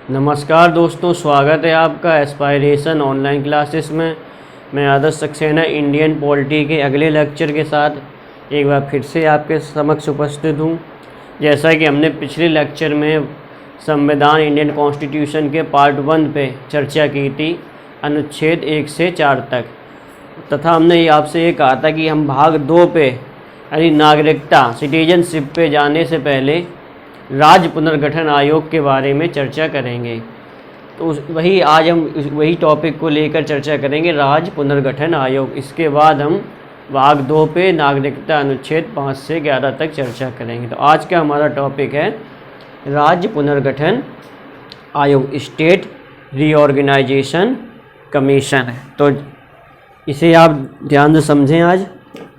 नमस्कार दोस्तों, स्वागत है आपका एस्पायरेशन ऑनलाइन क्लासेस में। मैं आदर्श सक्सेना इंडियन पॉलिटी के अगले लेक्चर के साथ एक बार फिर से आपके समक्ष उपस्थित हूँ। जैसा कि हमने पिछले लेक्चर में संविधान इंडियन कॉन्स्टिट्यूशन के पार्ट 1 पे चर्चा की थी, अनुच्छेद 1 से 4 तक, तथा हमने ये आपसे ये कहा था कि हम भाग 2 पे यानी नागरिकता सिटीजनशिप पे जाने से पहले राज्य पुनर्गठन आयोग के बारे में चर्चा करेंगे। तो वही आज हम वही टॉपिक को लेकर चर्चा करेंगे, राज्य पुनर्गठन आयोग। इसके बाद हम भाग 2 पे नागरिकता अनुच्छेद 5 से 11 तक चर्चा करेंगे। तो आज का हमारा टॉपिक है राज्य पुनर्गठन आयोग, स्टेट रीऑर्गेनाइजेशन कमीशन। तो इसे आप ध्यान से समझें आज।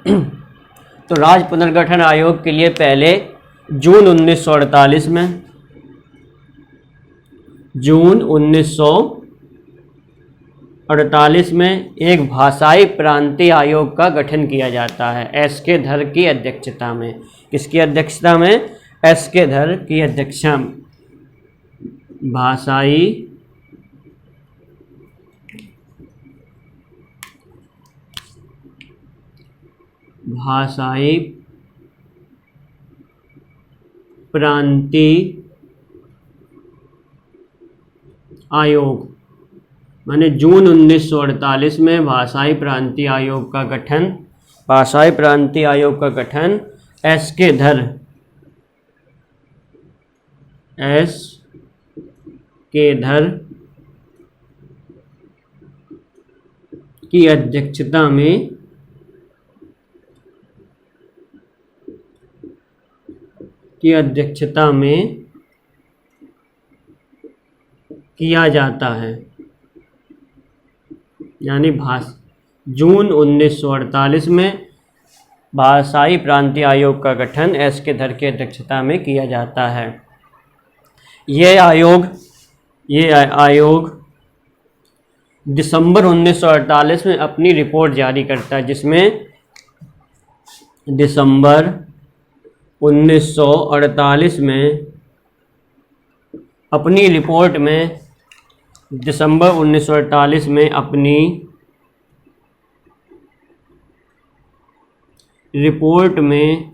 तो राज्य पुनर्गठन आयोग के लिए पहले जून 1948 में एक भाषाई प्रांतीय आयोग का गठन किया जाता है, एस के धर की अध्यक्षता में। किसकी अध्यक्षता में? एस के धर की अध्यक्षता में। भाषाई प्रांतीय आयोग, माने जून 1948 में भाषाई प्रांतीय आयोग का गठन एस के धर की अध्यक्षता में किया जाता है। यानी जून 1948 में भाषाई प्रांतीय आयोग का गठन एस के धर की अध्यक्षता में किया जाता है। यह आयोग दिसंबर 1948 में अपनी रिपोर्ट जारी करता है, जिसमें दिसंबर 1948 में अपनी रिपोर्ट में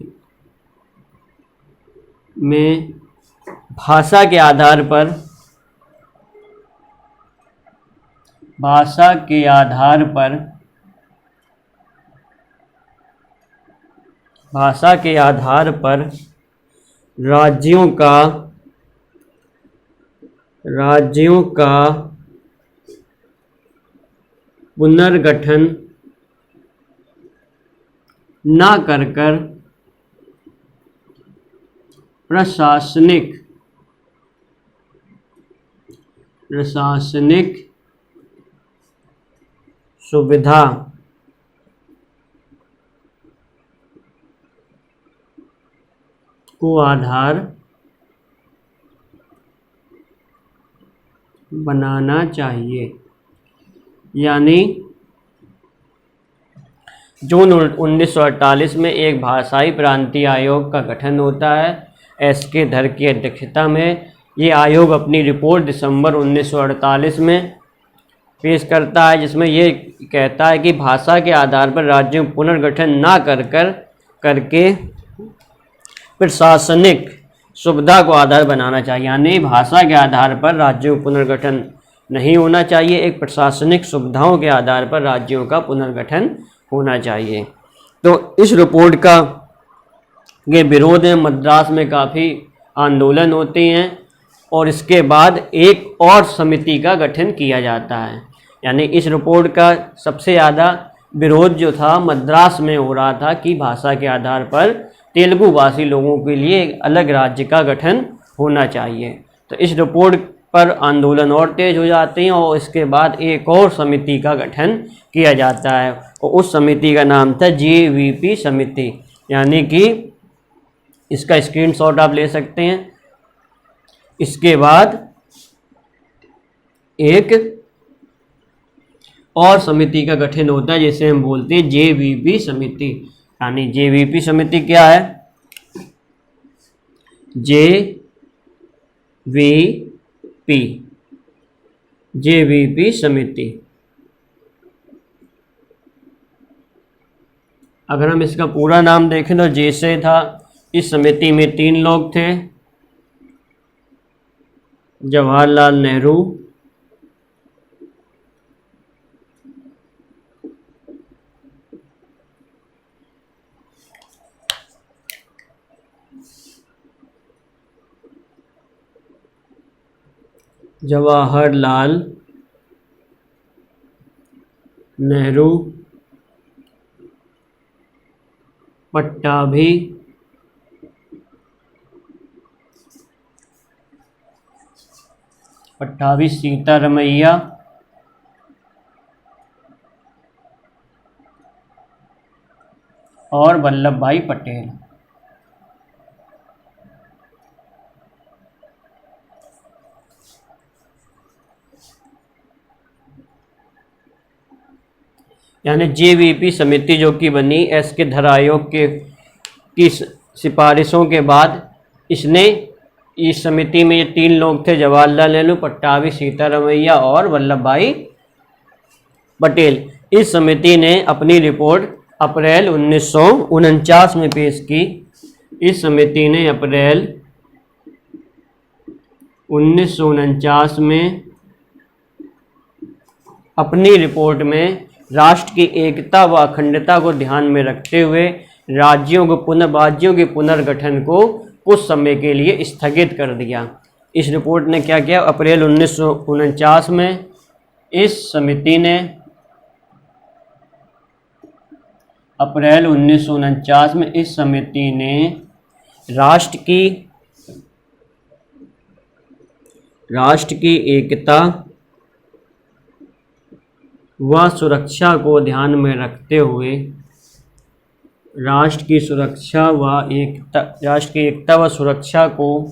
भाषा के आधार पर राज्यों का पुनर्गठन न कर प्रशासनिक सुविधा को आधार बनाना चाहिए। यानी जून 1948 में एक भाषाई प्रांतीय आयोग का गठन होता है एस के धर की अध्यक्षता में। ये आयोग अपनी रिपोर्ट दिसंबर 1948 में पेश करता है, जिसमें ये कहता है कि भाषा के आधार पर राज्यों में पुनर्गठन ना करके प्रशासनिक सुविधा को आधार बनाना चाहिए। यानी भाषा के आधार पर राज्यों का पुनर्गठन नहीं होना चाहिए, एक प्रशासनिक सुविधाओं के आधार पर राज्यों का पुनर्गठन होना चाहिए। तो इस रिपोर्ट के विरोध में मद्रास में काफ़ी आंदोलन होते हैं और इसके बाद एक और समिति का गठन किया जाता है। यानी इस रिपोर्ट का सबसे ज़्यादा विरोध जो था मद्रास में हो रहा था कि भाषा के आधार पर तेलुगु भाषी लोगों के लिए एक अलग राज्य का गठन होना चाहिए। तो इस रिपोर्ट पर आंदोलन और तेज हो जाते हैं और इसके बाद एक और समिति का गठन किया जाता है और उस समिति का नाम था JVP समिति। यानी कि इसका स्क्रीनशॉट आप ले सकते हैं। इसके बाद एक और समिति का गठन होता है जिसे हम बोलते हैं JVP समिति। यानी JVP समिति क्या है? JVP जेवीपी समिति। अगर हम इसका पूरा नाम देखें तो जैसे था, इस समिति में 3 लोग थे, जवाहरलाल नेहरू, पट्टाभी सीतारमैया और वल्लभ भाई पटेल। यानी जेवीपी समिति जो कि बनी एस के धर आयोग की सिफारिशों के बाद, इसने इस समिति में ये 3 लोग थे, जवाहरलाल नेहरू, पट्टाभी सीतारमैया और वल्लभ भाई पटेल। इस समिति ने अपनी रिपोर्ट अप्रैल 1949 में पेश की। इस समिति ने अप्रैल 1949 में अपनी रिपोर्ट में राष्ट्र की एकता व अखंडता को ध्यान में रखते हुए राज्यों के पुनर्गठन को कुछ समय के लिए स्थगित कर दिया। इस रिपोर्ट ने क्या किया? अप्रैल 1949 में इस समिति ने राष्ट्र की एकता व सुरक्षा को ध्यान में रखते हुए राष्ट्र की एकता व सुरक्षा को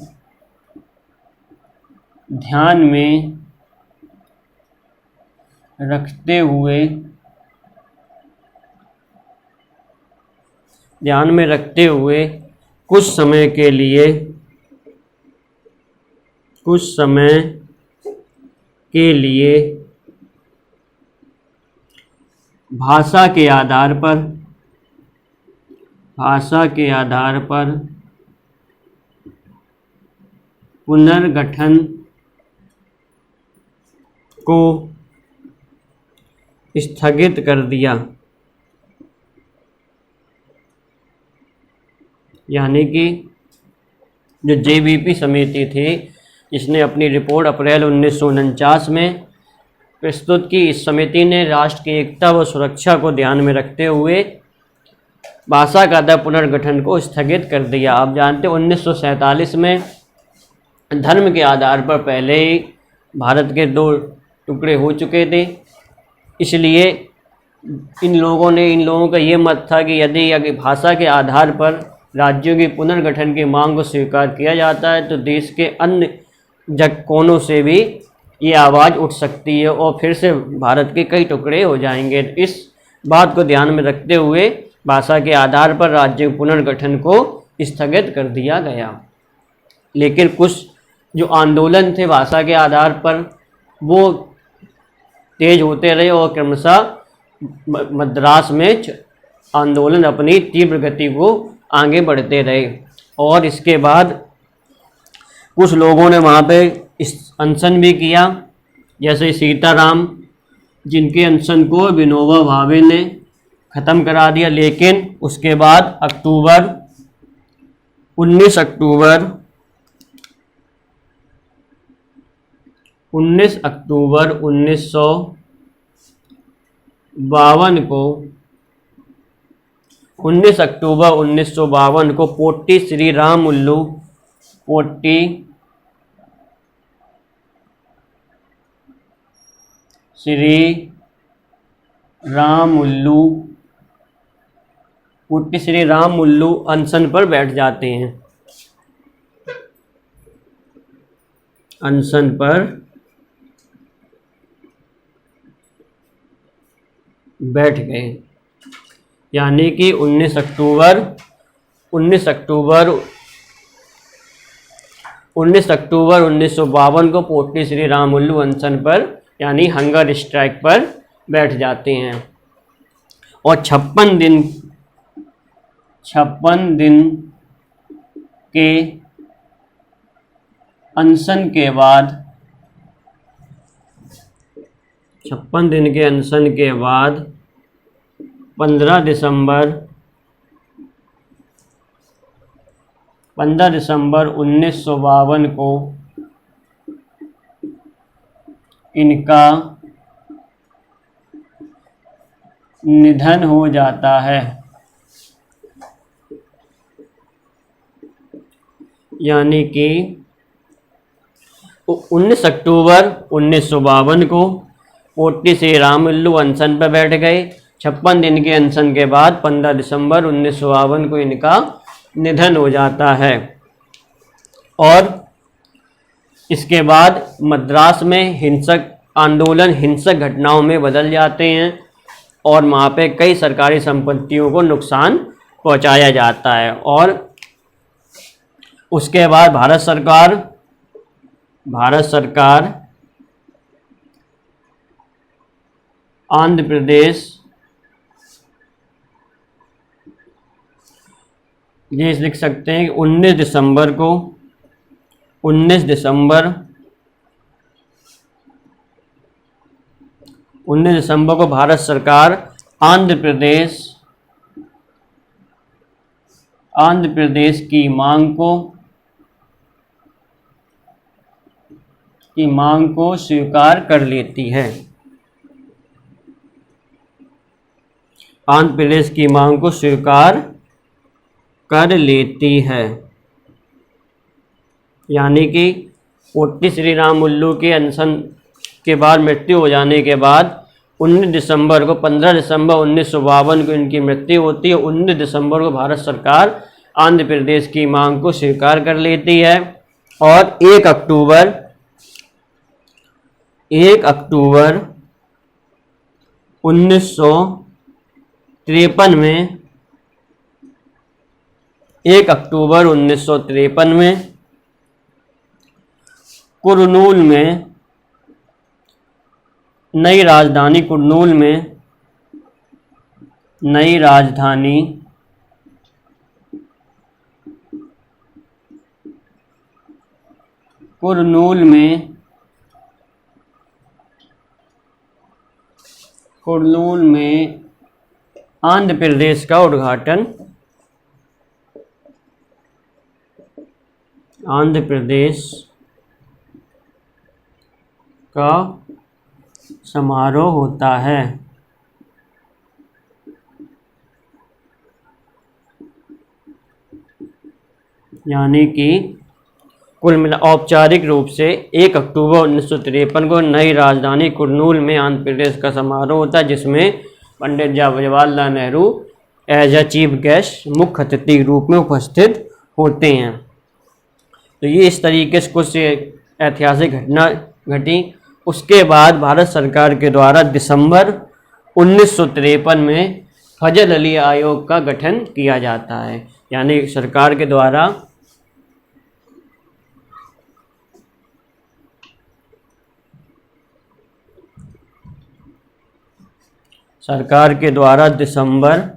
ध्यान में रखते हुए कुछ समय के लिए भाषा के आधार पर पुनर्गठन को स्थगित कर दिया। यानी कि जो जेवीपी समिति थी, इसने अपनी रिपोर्ट अप्रैल 1949 में प्रस्तुत की। इस समिति ने राष्ट्र की एकता व सुरक्षा को ध्यान में रखते हुए भाषा का पुनर्गठन को स्थगित कर दिया। आप जानते हैं 1947 में धर्म के आधार पर पहले ही भारत के 2 टुकड़े हो चुके थे, इसलिए इन लोगों का ये मत था कि यदि भाषा के आधार पर राज्यों के पुनर्गठन की मांग को स्वीकार किया जाता है तो देश के अन्य कोनों से भी ये आवाज़ उठ सकती है और फिर से भारत के कई टुकड़े हो जाएंगे। इस बात को ध्यान में रखते हुए भाषा के आधार पर राज्य पुनर्गठन को स्थगित कर दिया गया। लेकिन कुछ जो आंदोलन थे भाषा के आधार पर, वो तेज होते रहे और क्रमशः मद्रास में आंदोलन अपनी तीव्र गति को आगे बढ़ते रहे। और इसके बाद कुछ लोगों ने वहाँ पे अनशन भी किया, जैसे सीताराम, जिनके अनशन को विनोबा भावे ने ख़त्म करा दिया। लेकिन उसके बाद 19 अक्टूबर 1952 को पोट्टी श्री राम मुल्लू अनशन पर बैठ जाते हैं। अनशन पर बैठ गए। यानी कि 19 अक्टूबर 19 अक्टूबर 1952 को पोटली श्री रामुलु अनशन पर यानी हंगर स्ट्राइक पर बैठ जाते हैं और 56 दिन के अनशन के बाद 56 दिन के अनशन के बाद 15 दिसंबर 1952 को इनका निधन हो जाता है। यानी कि 19 अक्टूबर 1952 को पोटली श्री रामुलु अनशन पर बैठ गए। 56 दिन के अनशन के बाद 15 दिसंबर 1952 को इनका निधन हो जाता है और इसके बाद मद्रास में हिंसक आंदोलन हिंसक घटनाओं में बदल जाते हैं और वहाँ पे कई सरकारी संपत्तियों को नुकसान पहुँचाया जाता है। और उसके बाद भारत सरकार आंध्र प्रदेश ये लिख सकते हैं कि 19 दिसंबर को भारत सरकार आंध्र प्रदेश की मांग को स्वीकार कर लेती है। आंध्र प्रदेश की मांग को स्वीकार कर लेती है। यानी कि पोटली श्री रामुलु के अनशन के बाद मृत्यु हो जाने के बाद 15 दिसंबर 1952 को इनकी मृत्यु होती है। 19 दिसंबर को भारत सरकार आंध्र प्रदेश की मांग को स्वीकार कर लेती है और 1 अक्टूबर 1953 में 1 अक्टूबर 1953 में कुरनूल में नई राजधानी कुरनूल में आंध्र प्रदेश का उद्घाटन आंध्र प्रदेश का समारोह होता है। यानी कि कुल मिला औपचारिक रूप से 1 अक्टूबर 1953 को नई राजधानी कुरनूल में आंध्र प्रदेश का समारोह होता है, जिसमें Pandit Jawaharlal Nehru as a chief guest मुख्य अतिथि के रूप में उपस्थित होते हैं। तो ये इस तरीके से कुछ ऐतिहासिक घटना घटी। उसके बाद भारत सरकार के द्वारा दिसंबर 1953 में फजल अली आयोग का गठन किया जाता है। यानी सरकार के द्वारा दिसंबर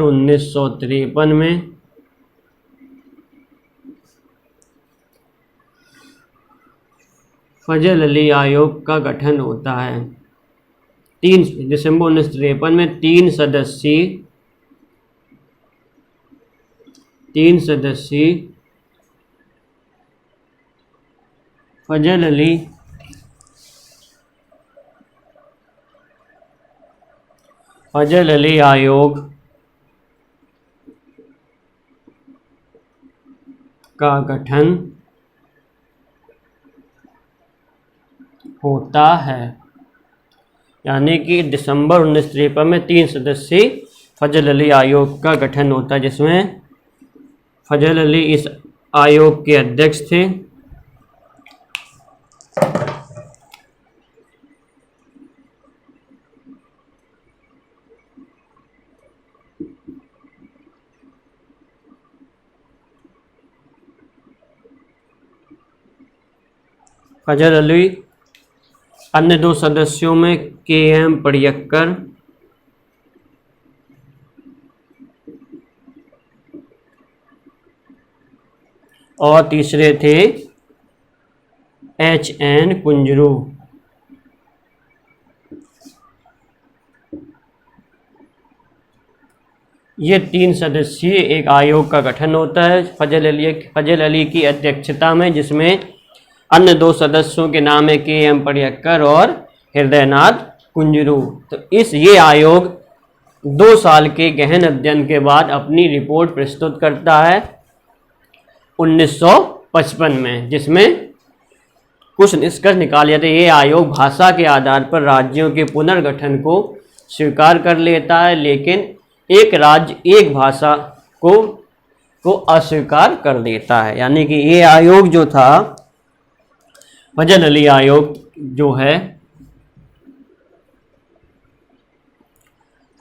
1953 में फजल अली आयोग का गठन होता है। 3 दिसंबर 1953 में 3 सदस्यीय फजल अली आयोग का गठन होता है। यानी कि दिसंबर 1953 में 3 सदस्यीय फजल अली आयोग का गठन होता है, जिसमें फजल अली इस आयोग के अध्यक्ष थे। फजल अली, अन्य 2 सदस्यों में के.एम. पडिक्कर और तीसरे थे H.N. कुंजरू। ये 3 सदस्यीय एक आयोग का गठन होता है फजल अली की अध्यक्षता में, जिसमें अन्य 2 सदस्यों के नाम है के.एम. पडिक्कर और हृदयनाथ कुंजरू। तो ये आयोग 2 साल के गहन अध्ययन के बाद अपनी रिपोर्ट प्रस्तुत करता है 1955 में, जिसमें कुछ निष्कर्ष निकाले जाते हैं। ये आयोग भाषा के आधार पर राज्यों के पुनर्गठन को स्वीकार कर लेता है, लेकिन एक राज्य एक भाषा को अस्वीकार कर देता है। यानी कि ये आयोग जो था, फजल अली आयोग जो है,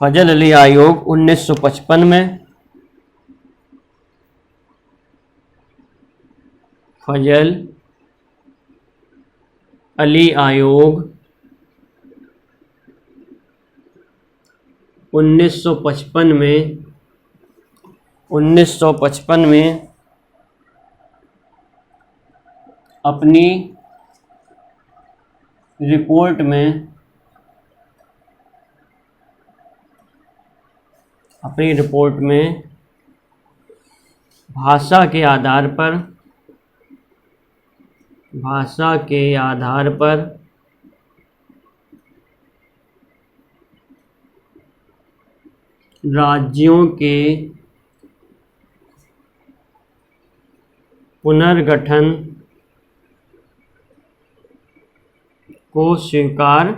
फजल अली आयोग 1955 में, फजल अली आयोग 1955 में अपनी रिपोर्ट में भाषा के आधार पर राज्यों के पुनर्गठन को स्वीकार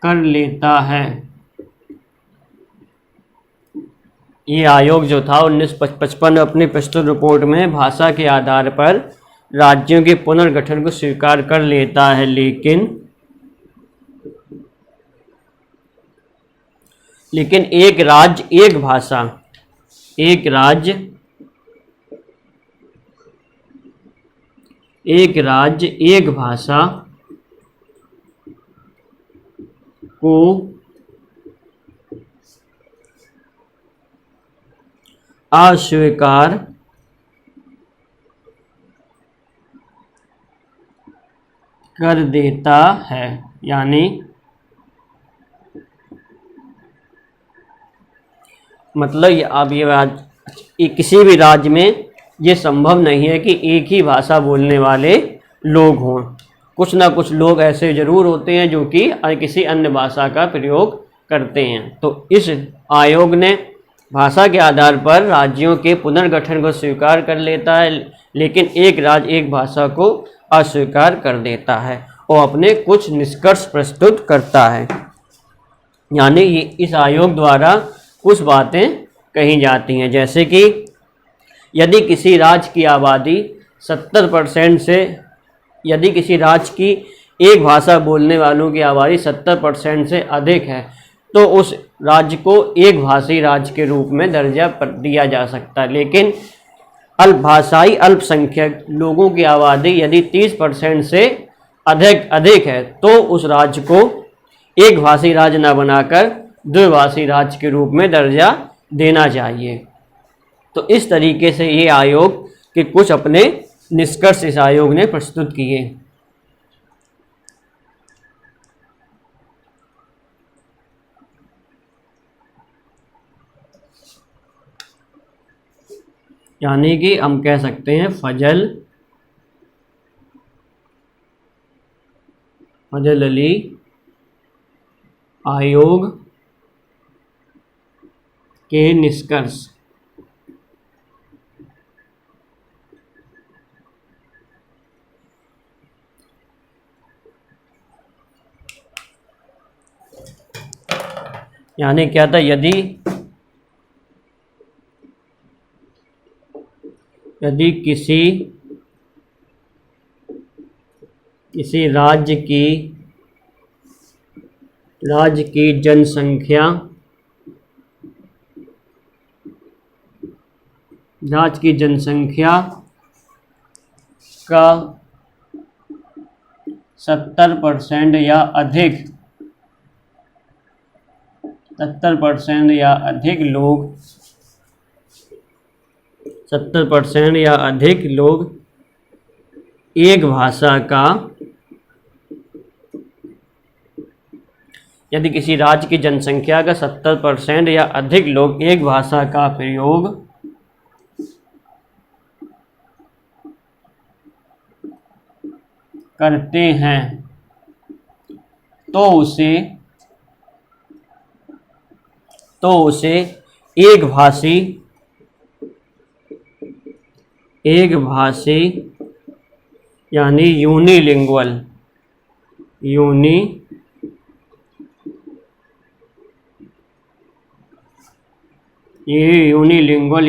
कर लेता है। ये आयोग जो था 1955 में अपनी प्रस्तुत रिपोर्ट में भाषा के आधार पर राज्यों के पुनर्गठन को स्वीकार कर लेता है, लेकिन एक राज्य एक भाषा, एक राज्य एक भाषा को अस्वीकार कर देता है। यानी मतलब अब ये किसी भी राज्य में ये संभव नहीं है कि एक ही भाषा बोलने वाले लोग हों। कुछ ना कुछ लोग ऐसे ज़रूर होते हैं जो कि किसी अन्य भाषा का प्रयोग करते हैं। तो इस आयोग ने भाषा के आधार पर राज्यों के पुनर्गठन को स्वीकार कर लेता है, लेकिन एक राज्य एक भाषा को अस्वीकार कर देता है और अपने कुछ निष्कर्ष प्रस्तुत करता है। यानी इस आयोग द्वारा कुछ बातें कही जाती हैं, जैसे कि यदि किसी राज्य की आबादी 70% से, यदि किसी राज्य की एक भाषा बोलने वालों की आबादी 70% से अधिक है, तो उस राज्य को एक भाषी राज्य के रूप में दर्जा दिया जा सकता है। लेकिन अल्पभाषाई अल्पसंख्यक लोगों की आबादी यदि 30% से अधिक है, तो उस राज्य को एक भाषी राज्य न बनाकर द्विभाषी राज्य के रूप में दर्जा देना चाहिए। तो इस तरीके से ये आयोग के कुछ अपने निष्कर्ष इस आयोग ने प्रस्तुत किए। यानी कि हम कह सकते हैं फजल अली आयोग के निष्कर्ष यानी क्या था, यदि किसी राज्य की राज्य की जनसंख्या का 70% या अधिक 70% या अधिक लोग 70% या अधिक लोग एक भाषा का, यदि किसी राज्य की जनसंख्या का 70% या अधिक लोग एक भाषा का प्रयोग करते हैं तो उसे एक भाषी यानी यूनिलिंगुअल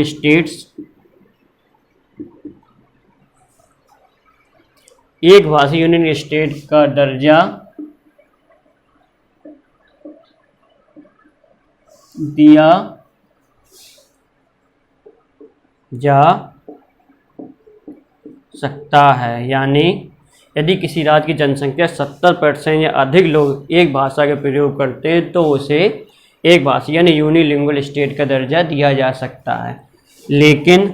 स्टेट्स, एक भाषी यूनियन स्टेट का दर्जा दिया जा सकता है। यानी यदि किसी राज्य की जनसंख्या 70% या अधिक लोग एक भाषा का प्रयोग करते हैं तो उसे एक भाषी यानी यूनिलिंगुअल स्टेट का दर्जा दिया जा सकता है। लेकिन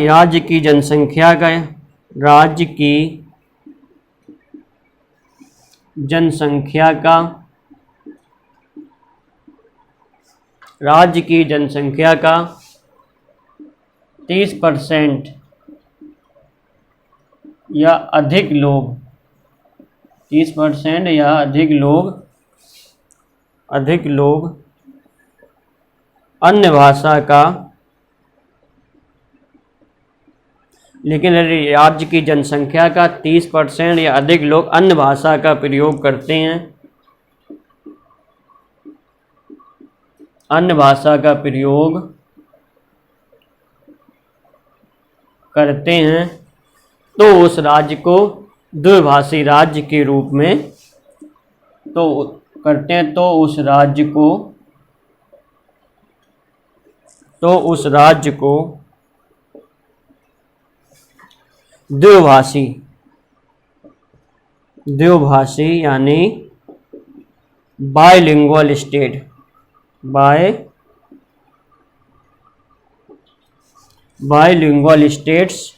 राज्य की जनसंख्या का 30% या अधिक लोग 30% या अधिक लोग अन्य भाषा का, लेकिन यदि राज्य की जनसंख्या का 30% या अधिक लोग अन्य भाषा का प्रयोग करते हैं, तो उस राज्य को द्विभाषी राज्य के रूप में तो उस राज्य को द्विभाषी यानी बाइलिंगुअल स्टेट्स